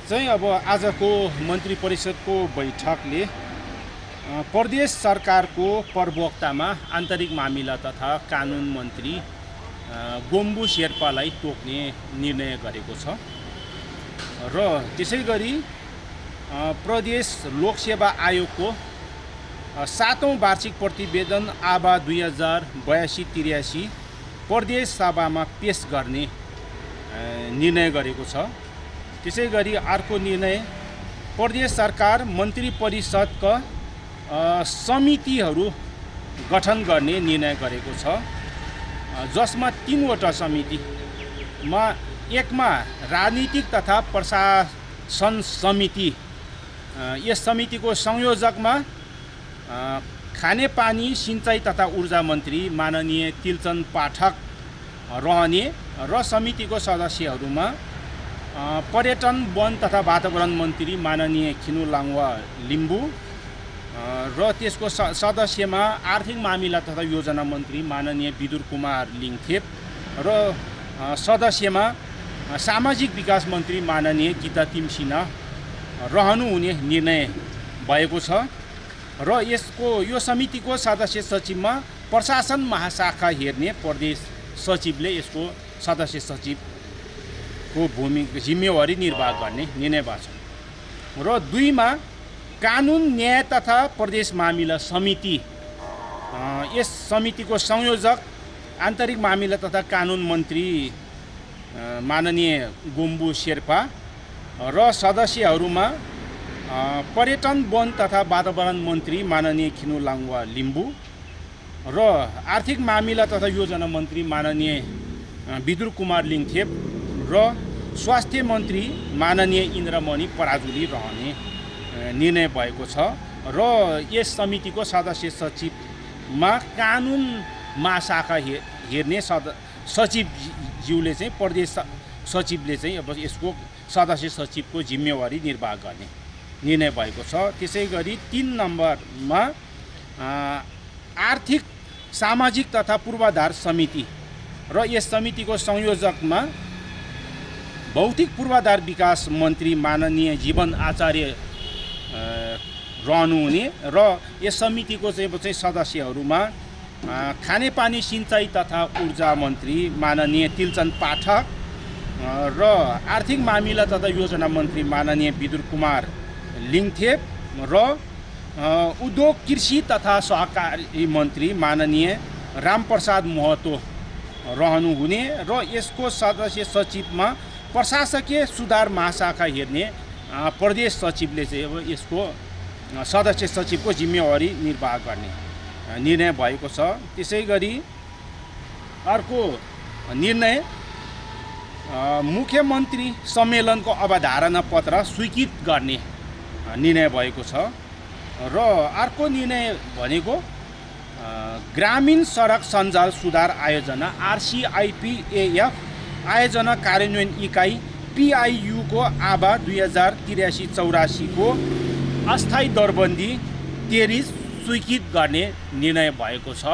चाहिँ अब आजको मन्त्री परिषदको बैठकले प्रदेश सरकारको प्रवक्तामा आन्तरिक मामिला तथा कानुन मन्त्री गोम्बु शेर्पालाई तोक्ने निर्णय गरेको छ र त्यसै गरी प्रदेश लोकसेवा आयोगको 7औं वार्षिक प्रतिवेदन आभा 2082-83 प्रदेश सभामा पेश गर्ने निर्णय गरेको छ। त्यसै गरी अर्को निर्णय प्रदेश सरकार मन्त्री परिषदका समितिहरू गठन गर्ने निर्णय गरेको छ, जसमा 3वटा समितिमा एकमा राजनीतिक तथा प्रशासन समिति, यस समितिको संयोजकमा खानेपानी सिंचाई तथा ऊर्जा मन्त्री माननीय तिलचन्द पाठक रहने र समितिको सदस्यहरूमा पर्यटन वन तथा वातावरण मन्त्री माननीय खिनु लाङवा लिम्बू र त्यसको सदस्यमा आर्थिक मामिला तथा योजना मन्त्री माननीय विदुर कुमार लिङथेप र सदस्यमा सामाजिक विकास मन्त्री माननीय गीता तिमसिना रहनुहुने निर्णय भएको छ र यो समितिको सदस्य सचिवमा प्रशासन महाशाखा हेर्ने प्रदेश सचिवले यसको सदस्य सचिवको जिम्मेवारी निर्वाह गर्ने निर्णय भएको छ र 2मा कानुन न्याय तथा प्रदेश मामिला समिति, यस समितिको संयोजक आन्तरिक मामिला तथा कानुन मन्त्री माननीय गोम्बु शेर्पा र सदस्यहरूमा पर्यटन वन तथा वातावरण मन्त्री माननीय खिनु लाङवा लिम्बू र आर्थिक मामिला तथा योजना मन्त्री माननीय विदुर कुमार लिङथेप र स्वास्थ्य मन्त्री माननीय इन्द्रमणि पराजुली रहने निर्णय भएको छ र यस समितिको सदस्य सचिवमा कानुन महाशाखा हेर्ने सचिवज्यूले चाहिँ प्रदेश सचिवले चाहिँ अब यसको सदस्य सचिवको जिम्मेवारी निर्वाह गर्ने निर्णय भएको छ। त्यसै गरी 3 नम्बरमा आर्थिक सामाजिक तथा पूर्वाधार समिति र यस समितिको संयोजकमा भौतिक पूर्वाधार विकास मन्त्री माननीय जीवन आचार्य रहनुहुने र यस समितिको चाहिँ सदस्यहरूमा खानेपानी सिंचाई तथा ऊर्जा मन्त्री माननीय तिलचन्द पाठक र आर्थिक मामिला तथा योजना मन्त्री माननीय विदुर कुमार लिङथेप र उद्योग कृषि तथा सहकारी मन्त्री माननीय रामप्रसाद महतो रहनुहुने र यसको सदस्य सचिवमा प्रशासकीय सुधार महाशाखा हेर्ने प्रदेश सचिवले चाहिँ अब यसको सदस्य सचिवको जिम्मेवारी निर्वाह गर्ने निर्णय भएको छ। त्यसै गरी अर्को निर्णय मुख्यमन्त्री सम्मेलनको अवधारणा पत्र स्वीकृत गर्ने निर्णय भएको छ र अर्को निर्णय भनेको ग्रामीण सडक सञ्जाल सुधार आयोजना RCIPAF आयोजना कार्यान्वयन इकाइ PIU को आभा 2083-84 को अस्थायी दरबन्दी 23 स्वीकृत गर्ने निर्णय भएको छ।